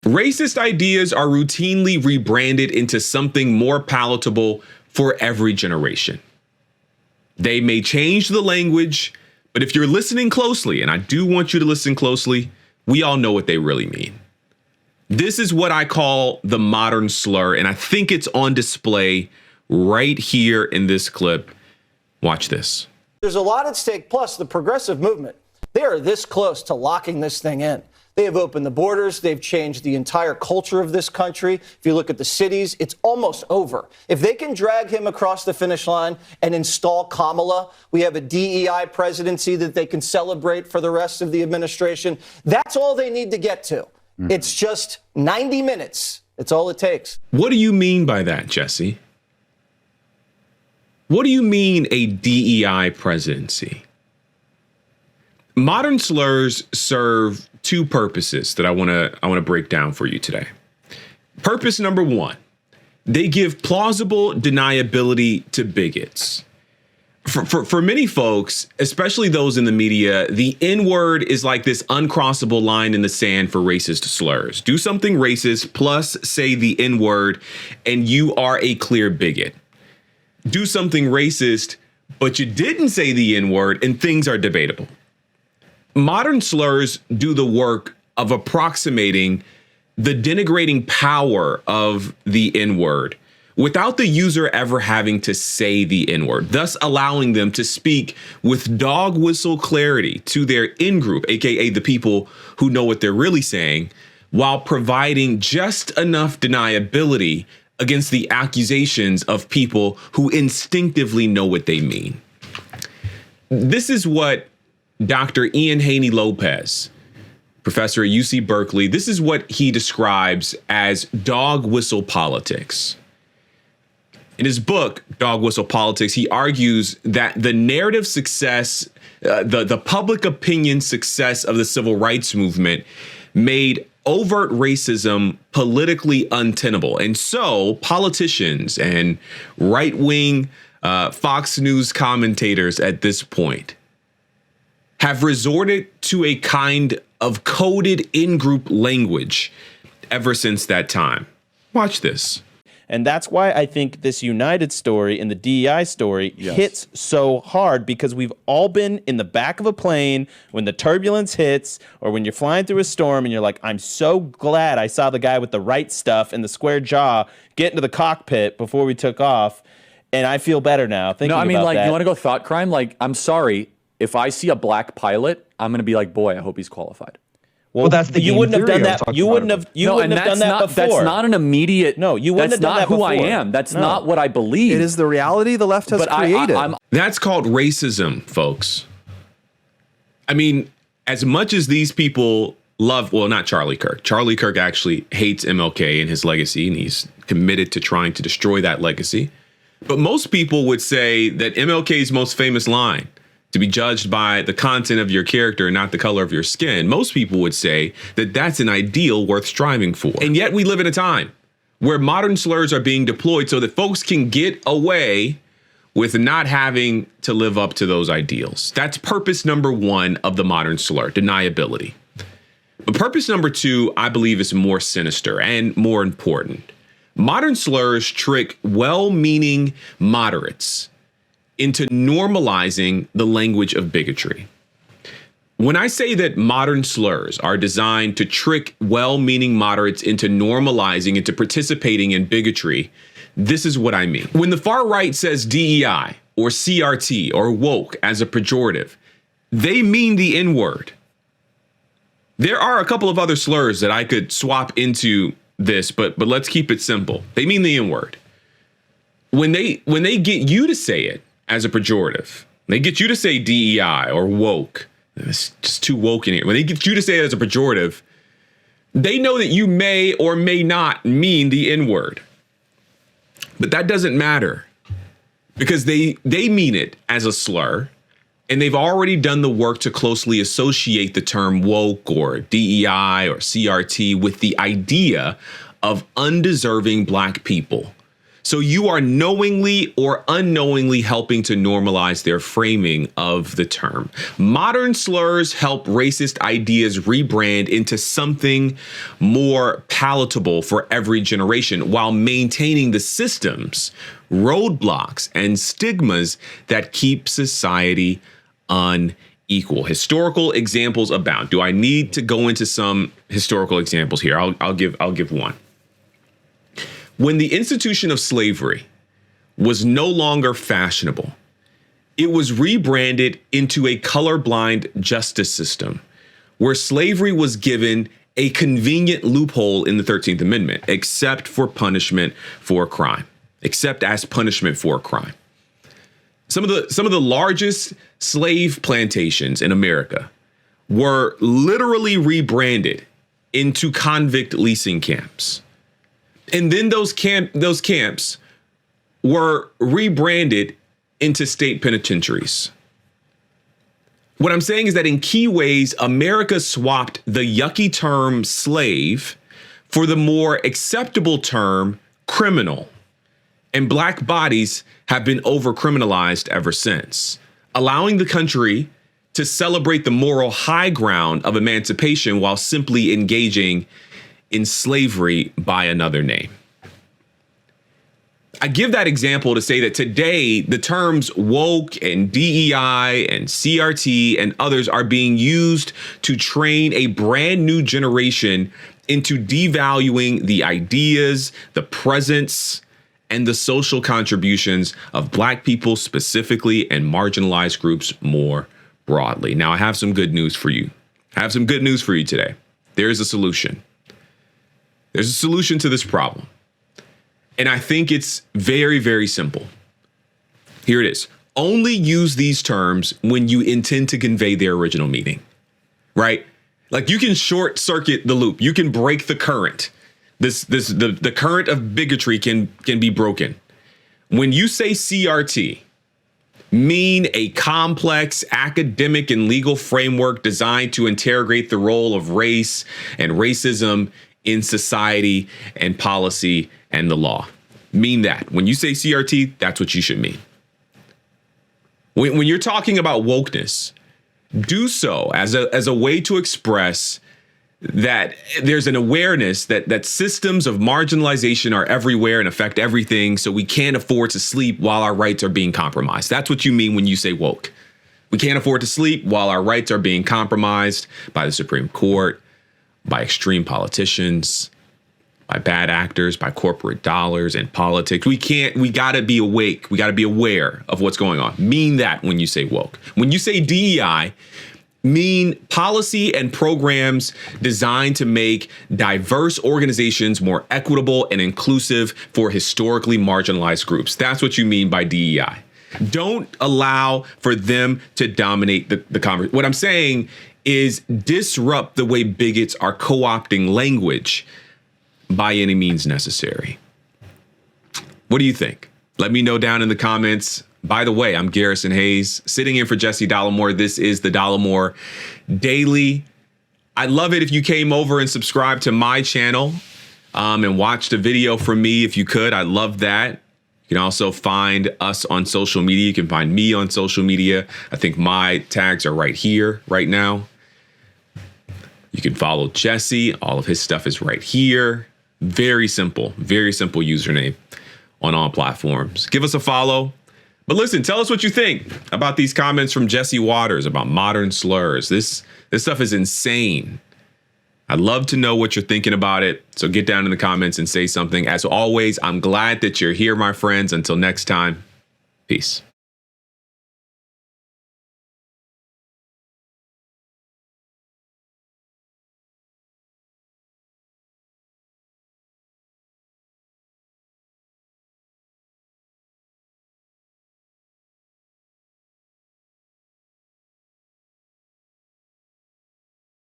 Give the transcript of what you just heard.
Racist ideas are routinely rebranded into something more palatable for every generation. They may change the language, but if you're listening closely, and I do want you to listen closely, we all know what they really mean. This is what I call the modern slur, and I think it's on display right here in this clip. Watch this. There's a lot at stake. Plus, the progressive movement, they are this close to locking this thing in. They have opened the borders. They've changed the entire culture of this country. If you look at the cities, it's almost over. If they can drag him across the finish line and install Kamala, we have a DEI presidency that they can celebrate for the rest of the administration. That's all they need to get to. It's just 90 minutes. It's all it takes. What do you mean by that, Jesse? What do you mean a DEI presidency? Modern slurs serve two purposes that I want to break down for you today. Purpose number one, they give plausible deniability to bigots. For many folks, especially those in the media, the N-word is like this uncrossable line in the sand for racist slurs. Do something racist plus say the N-word and you are a clear bigot. Do something racist, but you didn't say the N-word and things are debatable. Modern slurs do the work of approximating the denigrating power of the N-word without the user ever having to say the N-word, thus allowing them to speak with dog whistle clarity to their in-group, aka the people who know what they're really saying, while providing just enough deniability against the accusations of people who instinctively know what they mean. This is what Dr. Ian Haney Lopez, professor at UC Berkeley, this is what he describes as dog whistle politics. In his book, Dog Whistle Politics, he argues that the narrative success, the public opinion success of the civil rights movement made overt racism politically untenable. And so politicians and right-wing Fox News commentators at this point have resorted to a kind of coded in-group language ever since that time. Watch this. And that's why I think this United story and the DEI story hits so hard, because we've all been in the back of a plane when the turbulence hits or when you're flying through a storm and you're like, I'm so glad I saw the guy with the right stuff and the square jaw get into the cockpit before we took off. And I feel better now thinking about that. No, I mean, like, you want to go thought crime? Like, I'm sorry. If I see a black pilot, I'm going to be like, boy, I hope he's qualified. Well, that's the you wouldn't have done that. You wouldn't have. You wouldn't have done that before. That's not an immediate. No, you wouldn't have done that before. That's not who I am. That's not what I believe. It is the reality the left has created. That's called racism, folks. I mean, as much as these people love, well, not Charlie Kirk. Charlie Kirk actually hates MLK and his legacy, and he's committed to trying to destroy that legacy. But most people would say that MLK's most famous line, to be judged by the content of your character, not the color of your skin, most people would say that that's an ideal worth striving for. And yet we live in a time where modern slurs are being deployed so that folks can get away with not having to live up to those ideals. That's purpose number one of the modern slur, deniability. But purpose number two, I believe, is more sinister and more important. Modern slurs trick well-meaning moderates into normalizing the language of bigotry. When I say that modern slurs are designed to trick well-meaning moderates into normalizing, into participating in bigotry, this is what I mean. When the far right says DEI or CRT or woke as a pejorative, they mean the N-word. There are a couple of other slurs that I could swap into this, but let's keep it simple. They mean the N-word. When they get you to say it as a pejorative, they get you to say DEI or woke. It's just too woke in here. When they get you to say it as a pejorative, they know that you may or may not mean the N-word. But that doesn't matter, because they mean it as a slur, and they've already done the work to closely associate the term woke or DEI or CRT with the idea of undeserving Black people. So you are knowingly or unknowingly helping to normalize their framing of the term. Modern slurs help racist ideas rebrand into something more palatable for every generation while maintaining the systems, roadblocks, and stigmas that keep society unequal. Historical examples abound. Do I need to go into some historical examples here? I'll give one. When the institution of slavery was no longer fashionable, it was rebranded into a colorblind justice system where slavery was given a convenient loophole in the 13th Amendment, except for punishment for a crime, except as punishment for a crime. Some of the largest slave plantations in America were literally rebranded into convict leasing camps. And then those camps were rebranded into state penitentiaries. What I'm saying is that in key ways, America swapped the yucky term slave for the more acceptable term criminal. And Black bodies have been over-criminalized ever since, allowing the country to celebrate the moral high ground of emancipation while simply engaging in slavery by another name. I give that example to say that today the terms woke and DEI and CRT and others are being used to train a brand new generation into devaluing the ideas, the presence, and the social contributions of Black people specifically and marginalized groups more broadly. Now, I have some good news for you. Today. There is a solution. There's a solution to this problem. And I think it's very, very simple. Here it is. Only use these terms when you intend to convey their original meaning, right? Like you can short circuit the loop. You can break the current. The current of bigotry can be broken. When you say CRT, mean a complex academic and legal framework designed to interrogate the role of race and racism in society and policy and the law. Mean that. When you say CRT, that's what you should mean. When you're talking about wokeness, do so as a way to express that there's an awareness that systems of marginalization are everywhere and affect everything, so we can't afford to sleep while our rights are being compromised. That's what you mean when you say woke. We can't afford to sleep while our rights are being compromised by the Supreme Court, by extreme politicians, by bad actors, by corporate dollars and politics. We gotta be awake. We gotta be aware of what's going on. Mean that when you say woke. When you say DEI, mean policy and programs designed to make diverse organizations more equitable and inclusive for historically marginalized groups. That's what you mean by DEI. Don't allow for them to dominate the conversation. What I'm saying is disrupt the way bigots are co-opting language by any means necessary. What do you think? Let me know down in the comments. By the way, I'm Garrison Hayes, sitting in for Jesse Dollemore. This is the Dollemore Daily. I'd love it if you came over and subscribed to my channel and watched a video from me if you could. I'd love that. You can also find us on social media. You can find me on social media. I think my tags are right here, right now. You can follow Jesse. All of his stuff is right here. Very simple username on all platforms. Give us a follow. But listen, tell us what you think about these comments from Jesse Waters about modern slurs. This stuff is insane. I'd love to know what you're thinking about it. So get down in the comments and say something. As always, I'm glad that you're here, my friends. Until next time, peace.